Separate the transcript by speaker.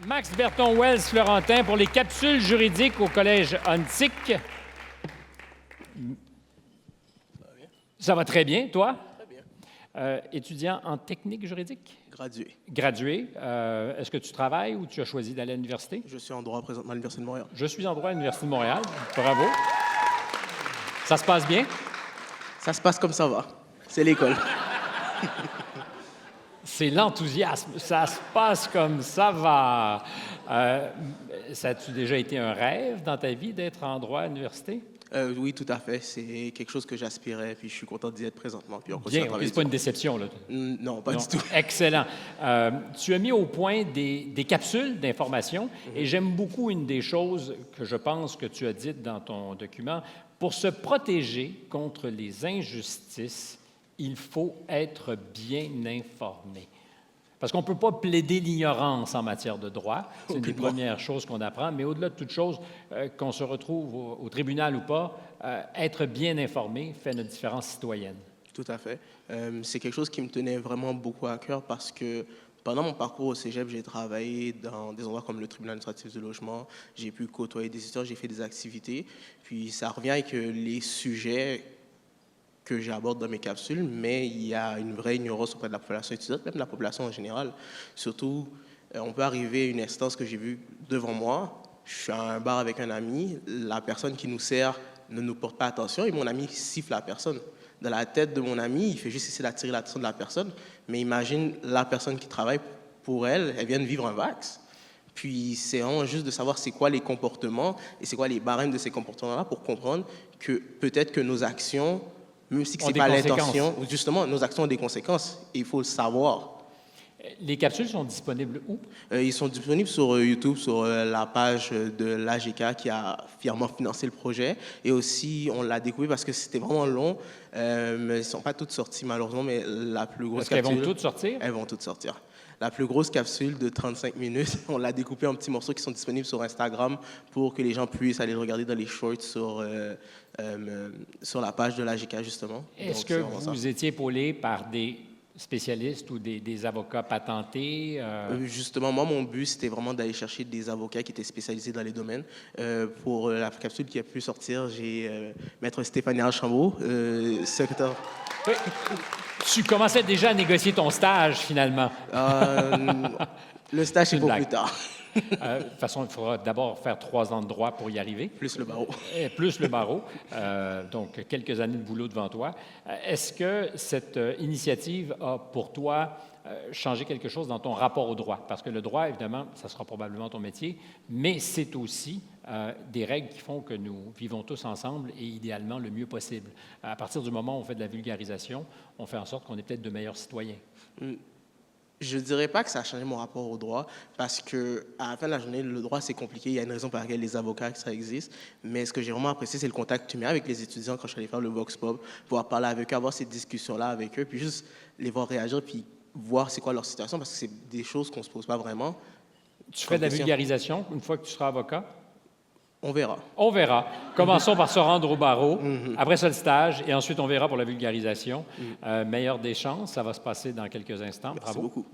Speaker 1: Max Berton-Wells-Florentin pour les capsules juridiques au Collège Huntsic. Ça va très bien, toi?
Speaker 2: Très bien.
Speaker 1: Étudiant en technique juridique?
Speaker 2: Gradué.
Speaker 1: Gradué. Est-ce que tu travailles ou tu as choisi d'aller à l'université?
Speaker 2: Je suis en droit présentement à l'Université de Montréal.
Speaker 1: Je suis en droit à l'Université de Montréal. Bravo. Ça se passe bien?
Speaker 2: Ça se passe comme ça va. C'est l'école.
Speaker 1: C'est l'enthousiasme. Ça se passe comme ça va. Ça a-tu déjà été un rêve dans ta vie d'être en droit à l'université?
Speaker 2: Oui, tout à fait. C'est quelque chose que j'aspirais, puis je suis content d'y être présentement. Puis on continue à
Speaker 1: Bien,
Speaker 2: travailler
Speaker 1: c'est pas une
Speaker 2: dessus.
Speaker 1: déception, là.
Speaker 2: Non, pas
Speaker 1: Non.
Speaker 2: du tout.
Speaker 1: Excellent. Tu as mis au point des capsules d'information et j'aime beaucoup une des choses que je pense que tu as dites dans ton document. Pour se protéger contre les injustices, il faut être bien informé. Parce qu'on ne peut pas plaider l'ignorance en matière de droit. C'est une des
Speaker 2: Aucunement.
Speaker 1: premières choses qu'on apprend. Mais au-delà de toute chose, qu'on se retrouve au tribunal ou pas, être bien informé fait notre différence citoyenne.
Speaker 2: Tout à fait. C'est quelque chose qui me tenait vraiment beaucoup à cœur parce que pendant mon parcours au cégep, j'ai travaillé dans des endroits comme le tribunal administratif du logement. J'ai pu côtoyer des étudiants, j'ai fait des activités. Puis ça revient avec les sujets que j'aborde dans mes capsules, mais il y a une vraie ignorance auprès de la population étudiante, même de la population en général. Surtout, on peut arriver à une instance que j'ai vue devant moi. Je suis à un bar avec un ami, la personne qui nous sert ne nous porte pas attention et mon ami siffle la personne. Dans la tête de mon ami, il fait juste essayer d'attirer l'attention de la personne, mais imagine la personne qui travaille pour elle, elle vient de vivre un vax. Puis c'est vraiment juste de savoir c'est quoi les comportements et c'est quoi les barèmes de ces comportements-là pour comprendre que peut-être que nos actions, même si ce
Speaker 1: Ont
Speaker 2: n'est
Speaker 1: des
Speaker 2: pas
Speaker 1: conséquences.
Speaker 2: l'intention, justement, nos actions ont des conséquences et il faut le savoir.
Speaker 1: Les capsules sont disponibles où?
Speaker 2: Ils sont disponibles sur YouTube, sur la page de l'AGK qui a fièrement financé le projet. Et aussi, on l'a découvert parce que c'était vraiment long. Mais elles ne sont pas toutes sorties, malheureusement, mais la plus grosse
Speaker 1: Est-ce qu'elles
Speaker 2: capsule...
Speaker 1: vont toutes sortir?
Speaker 2: Elles vont toutes sortir. La plus grosse capsule de 35 minutes, on l'a découpée en petits morceaux qui sont disponibles sur Instagram pour que les gens puissent aller le regarder dans les shorts sur la page de l'AGK, justement.
Speaker 1: Est-ce
Speaker 2: Donc,
Speaker 1: que
Speaker 2: c'est vraiment ça.
Speaker 1: vous étiez épaulé par des spécialistes ou des avocats patentés?
Speaker 2: Justement, moi, mon but, c'était vraiment d'aller chercher des avocats qui étaient spécialisés dans les domaines. Pour la capsule qui a pu sortir, j'ai Maître Stéphanie Archambault, secrétaire...
Speaker 1: Oui. Tu commençais déjà à négocier ton stage, finalement.
Speaker 2: Le stage, c'est
Speaker 1: une
Speaker 2: pour
Speaker 1: blague.
Speaker 2: plus tard.
Speaker 1: De toute façon, il faudra d'abord faire 3 ans de droit pour y arriver.
Speaker 2: Plus le barreau.
Speaker 1: Et plus le barreau. Donc, quelques années de boulot devant toi. Est-ce que cette initiative a, pour toi, changé quelque chose dans ton rapport au droit? Parce que le droit, évidemment, ça sera probablement ton métier, mais c'est aussi des règles qui font que nous vivons tous ensemble et idéalement le mieux possible. À partir du moment où on fait de la vulgarisation, on fait en sorte qu'on est peut-être de meilleurs citoyens.
Speaker 2: Je ne dirais pas que ça a changé mon rapport au droit parce qu'à la fin de la journée, le droit, c'est compliqué. Il y a une raison pour laquelle les avocats, ça existe. Mais ce que j'ai vraiment apprécié, c'est le contact humain avec les étudiants quand je suis allé faire le Vox Pop, pouvoir parler avec eux, avoir ces discussions-là avec eux, puis juste les voir réagir, puis voir c'est quoi leur situation parce que c'est des choses qu'on ne se pose pas vraiment.
Speaker 1: Tu ferais de la
Speaker 2: Question.
Speaker 1: vulgarisation une fois que tu seras avocat?
Speaker 2: On verra.
Speaker 1: On verra. Commençons par se rendre au barreau, après ça le stage, et ensuite on verra pour la vulgarisation. Meilleure des chances, ça va se passer dans quelques instants.
Speaker 2: Merci
Speaker 1: Bravo.
Speaker 2: beaucoup.